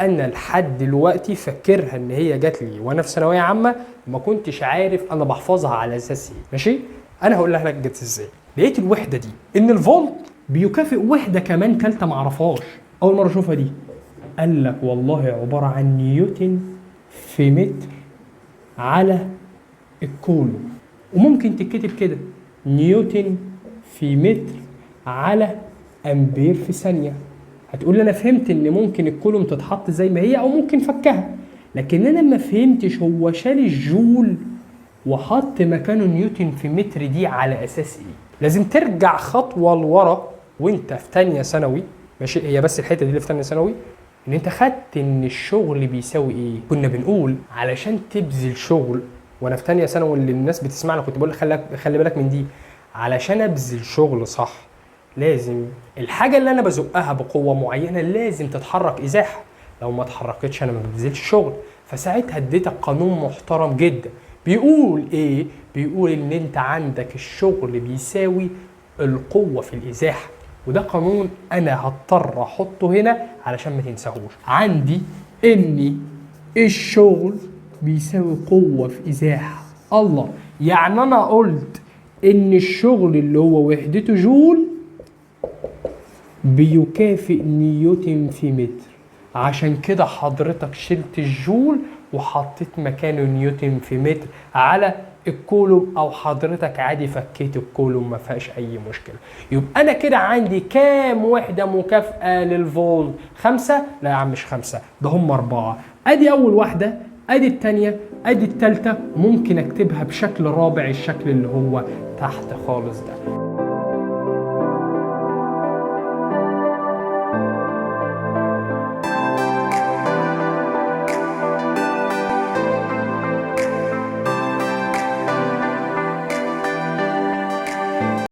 انا لحد دلوقتي فاكرها ان هي جات لي وانا في ثانويه عامه، ما كنتش عارف انا بحفظها على اساس ايه. ماشي، انا هقول لك جت ازاي. لقيت الوحده دي ان الفولت بيكافئ وحده كمان ثالثه ما اعرفهاش، اول مره اشوفها دي. قال لك والله عباره عن نيوتن في متر على الكولوم. وممكن تتكتب كده نيوتن في متر على امبير في ثانيه. هتقول لي انا فهمت ان ممكن الكولوم تتحط زي ما هي او ممكن فكها، لكن انا ما فهمتش هو شال الجول وحط مكانه نيوتن في متر دي على اساس ايه. لازم ترجع خطوه لورا وانت في ثانيه ثانوي. ماشي، هي بس الحته دي اللي في ثانيه ثانوي، ان انت خدت ان الشغل بيساوي ايه. كنا بنقول علشان تبذل شغل، وانا في ثانيه ثانوي اللي الناس بتسمعنا كنت بقول خلي بالك من دي، علشان ابذل شغل صح لازم الحاجه اللي انا بزقها بقوه معينه لازم تتحرك ازاحه، لو ما اتحركتش انا ما ببذلش شغل. فساعتها اديتك قانون محترم جدا بيقول ايه؟ بيقول ان انت عندك الشغل بيساوي القوه في الازاحه. وده قانون انا هضطر احطه هنا علشان ما تنساهوش. عندي ان الشغل بيساوي قوه في ازاحه. الله، يعني انا قلت ان الشغل اللي هو وحدته جول بيكافئ نيوتن في متر. عشان كده حضرتك شلت الجول وحطيت مكانه نيوتن في متر على الكولوم، او حضرتك عادي فكيت الكولوم ما فيهاش اي مشكله. يبقى انا كده عندي كام وحده مكافئه للفولت؟ 5؟ لا يا عم مش 5، ده هم 4. ادي اول واحده، ادي الثانيه، ادي الثالثه. ممكن اكتبها بشكل رابع، الشكل اللي هو تحت خالص ده.